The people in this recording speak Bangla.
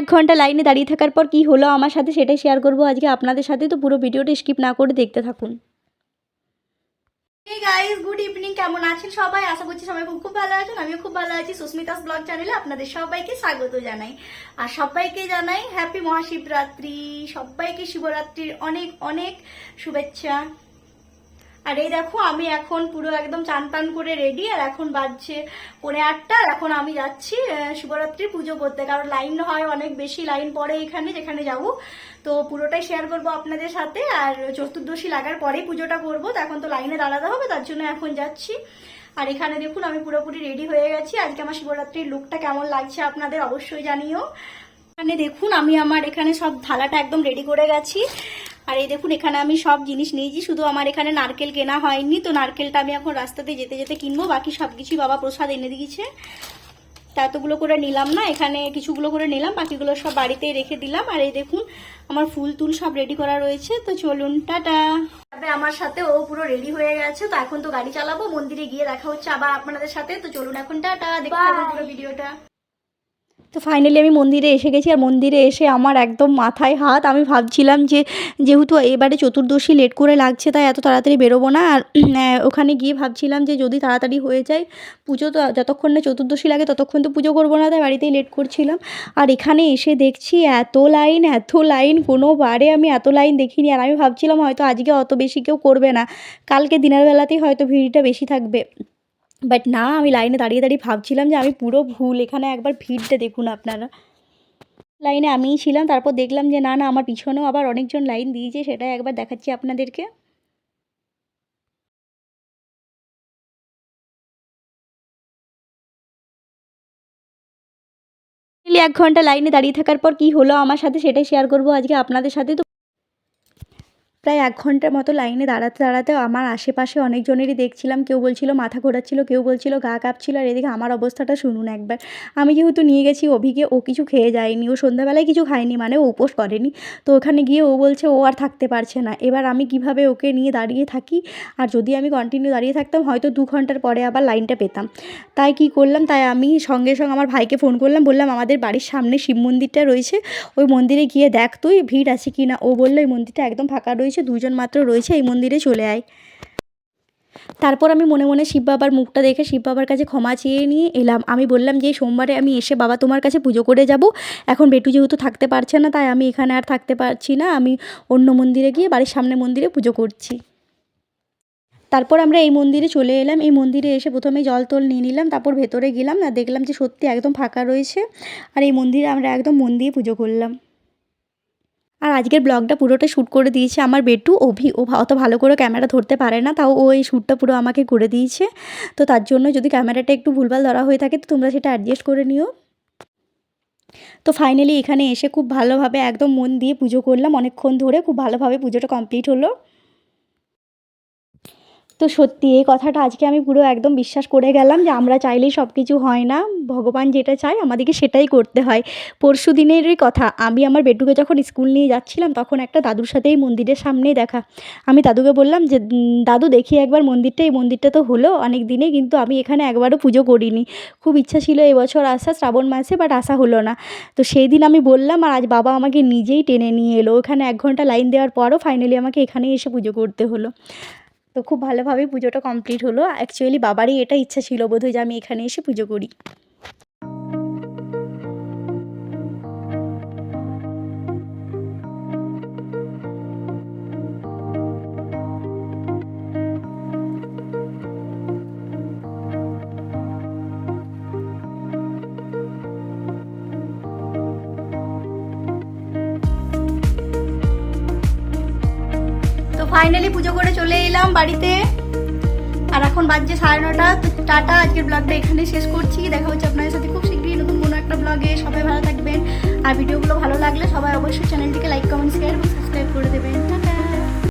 এক ঘন্টা লাইনে দাঁড়িয়ে থাকার পর কি হলো আমার সাথে সেটাই শেয়ার করবো আজকে আপনাদের সাথে। তো পুরো ভিডিওটা স্কিপ না করে দেখতে থাকুন। Hey guys, good evening. কেমন আছেন সবাই? আশা করছি সবাই খুব ভালো আছেন। আমিও খুব ভালো আছি। সুস্মিতাস ব্লগ চ্যানেলে আপনাদের সবাইকে স্বাগত জানাই। আর সবাইকে জানাই হ্যাপি মহাশিবরাত্রি। সবাইকে শিবরাত্রির অনেক অনেক শুভেচ্ছা। আর এই দেখো আমি এখন পুরো একদম চান টান করে রেডি। আর এখন বাজছে 8:30। আর এখন আমি যাচ্ছি শিবরাত্রির পুজো করতে, কারণ লাইন হয় অনেক বেশি, লাইন পড়ে এখানে যেখানে যাব। তো পুরোটাই শেয়ার করবো আপনাদের সাথে। আর চতুর্দশী লাগার পরেই পুজোটা করবো, তো এখন তো লাইনে দাঁড়াতে হবে, তার জন্য এখন যাচ্ছি। আর এখানে দেখুন আমি পুরোপুরি রেডি হয়ে গেছি। আজকে আমার শিবরাত্রির লুকটা কেমন লাগছে আপনাদের অবশ্যই জানিও। এখানে দেখুন আমি আমার এখানে সব থালাটা একদম রেডি করে গেছি। আর এই দেখুন এখানে আমি সব জিনিস নিয়েছি, শুধু আমার এখানে নারকেল কেনা হয়নি। তো নারকেলটা আমি এখন রাস্তাতে যেতে যেতে কিনবো, বাকি সব কিছুই বাবা প্রসাদ এনে দিয়েছে। তা এতগুলো করে নিলাম না, এখানে কিছুগুলো করে নিলাম, বাকিগুলো সব বাড়িতেই রেখে দিলাম। আর এই দেখুন আমার ফুল টুল সব রেডি করা রয়েছে। তো চলুন টাটা। আমার সাথে ও পুরো রেডি হয়ে গেছে। তো এখন তো গাড়ি চালাবো, মন্দিরে গিয়ে দেখা হচ্ছে আবার আপনাদের সাথে। তো চলুন এখন টাটা, দেখতে থাকুন পুরো ভিডিওটা। তো ফাইনালি আমি মন্দিরে এসে গেছি। আর মন্দিরে এসে আমার একদম মাথায় হাত। আমি ভাবছিলাম যে যেহেতু এবারে চতুর্দশী লেট করে লাগছে, তাই এত তাড়াতাড়ি বেরোবো না। আর ওখানে গিয়ে ভাবছিলাম যে যদি তাড়াতাড়ি হয়ে যায় পুজো, তো যতক্ষণ না চতুর্দশী লাগে ততক্ষণ তো পুজো করবো না, তাই বাড়িতেই লেট করছিলাম। আর এখানে এসে দেখছি এত লাইন, কোনো বারে আমি এত লাইন দেখিনি। আর আমি ভাবছিলাম হয়তো আজকে অত বেশি কেউ করবে না, কালকে দিনের বেলাতেই হয়তো ভিড়টা বেশি থাকবে। বাট না, আমি লাইনে দাঁড়িয়ে দাঁড়িয়ে ভাবছিলাম যে আমি পুরো ভুল। এখানে একবার ভিড়টা দেখুন আপনারা। লাইনে আমিই ছিলাম, তারপর দেখলাম যে না আমার পিছনেও আবার অনেকজন লাইন দিয়েছে, সেটাই একবার দেখাচ্ছি আপনাদেরকে। এক ঘন্টা লাইনে দাঁড়িয়ে থাকার পর কি হলো আমার সাথে সেটাই শেয়ার করবো আজকে আপনাদের সাথে। তো প্রায় 1 ঘন্টার মতো লাইনে দাঁড়াতে আমার আশেপাশে অনেকজনেরই দেখছিলাম, কেউ বলছিল মাথা ঘোরাচ্ছিল, কেউ বলছিল গা কাঁপছিল। আর এদিকে আমার অবস্থাটা শুনুন একবার। আমি যেহেতু নিয়ে গেছি অভিকে, ও কিছু খেয়ে যায়নি, ও সন্ধ্যাবেলায় কিছু খায়নি, মানে ও উপোস করেনি। তো ওখানে গিয়ে ও বলছে ও আর থাকতে পারছে না। এবার আমি কিভাবে ওকে নিয়ে দাঁড়িয়ে থাকি? আর যদি আমি কন্টিনিউ দাঁড়িয়ে থাকতাম হয়তো 2 ঘন্টার পরে আবার লাইনটা পেতাম। তাই কি করলাম, তাই আমি সঙ্গে সঙ্গে আমার ভাইকে ফোন করলাম, বললাম আমাদের বাড়ির সামনে শিব মন্দিরটা রয়েছে, ওই মন্দিরে গিয়ে দেখ তুই ভিড় আছে কি না। ও বললো এই মন্দিরটা একদম ফাঁকা রয়েছে, 2 জন মাত্র রয়েছে, এই মন্দিরে চলে আয়। তারপর আমি মনে মনে শিব বাবার মুখটা দেখে শিব বাবার কাছে ক্ষমা চেয়ে নিয়ে এলাম। আমি বললাম যে সোমবারে আমি এসে বাবা তোমার কাছে পুজো করে যাব। এখন বেটু যেহেতু থাকতে পারছে না, তাই আমি এখানে আর থাকতে পারছি না, আমি অন্য মন্দিরে গিয়ে বাড়ির সামনে মন্দিরে পুজো করছি। তারপর আমরা এই মন্দিরে চলে এলাম। এই মন্দিরে এসে প্রথমে জল টল নিয়ে নিলাম, তারপর ভেতরে গেলাম, আর দেখলাম যে সত্যি একদম ফাঁকা রয়েছে। আর এই মন্দিরে আমরা একদম মন দিয়ে পুজো করলাম। আর আজকের ব্লগটা পুরোটা শ্যুট করে দিয়েছে আমার বেটু অভি। ও অত ভালো করে ক্যামেরা ধরতে পারে না, তাও ও এই শ্যুটটা পুরো আমাকে করে দিয়েছে। তো তার জন্য যদি ক্যামেরাটা একটু ভুলভাল ধরা হয়ে থাকে তো তোমরা সেটা অ্যাডজাস্ট করে নিও। তো ফাইনালি এখানে এসে খুব ভালোভাবে একদম মন দিয়ে পুজো করলাম, অনেকক্ষণ ধরে খুব ভালোভাবে পুজোটা কমপ্লিট হলো। তো সত্যি এই কথাটা আজকে আমি পুরো একদম বিশ্বাস করে গেলাম যে আমরা চাইলেই সব কিছু হয় না, ভগবান যেটা চায় আমাদেরকে সেটাই করতে হয়। পরশু দিনেরই কথা, আমি আমার বেটুকে যখন স্কুল নিয়ে যাচ্ছিলাম তখন একটা দাদুর সাথেই মন্দিরের সামনেই দেখা। আমি দাদুকে বললাম যে দাদু দেখি একবার মন্দিরটা, এই মন্দিরটা তো হলো অনেক দিনে, কিন্তু আমি এখানে একবারও পুজো করিনি। খুব ইচ্ছা ছিল এবছর আসা শ্রাবণ মাসে, বাট আসা হলো না। তো সেই দিন আমি বললাম, আর আজ বাবা আমাকে নিজেই টেনে নিয়ে এলো। ওখানে 1 ঘন্টা লাইন দেওয়ার পরও ফাইনালি আমাকে এখানেই এসে পুজো করতে হলো। তো খুব ভালোভাবেই পুজোটা কমপ্লিট হলো। অ্যাকচুয়ালি বাবারই এটা ইচ্ছা ছিল বোধহয় যে আমি এখানে এসে পুজো করি। তো ফাইনালি পুজো করে চলে এলাম বাড়িতে। আর এখন বাজছে 9:30। তো টাটা, আজকের ব্লগটা এখানে শেষ করছি। দেখা হচ্ছে আপনাদের সাথে খুব শীঘ্রই নতুন কোনো একটা ব্লগে। সবাই ভালো থাকবেন। আর ভিডিওগুলো ভালো লাগলে সবাই অবশ্যই চ্যানেলটিকে লাইক কমেন্ট শেয়ার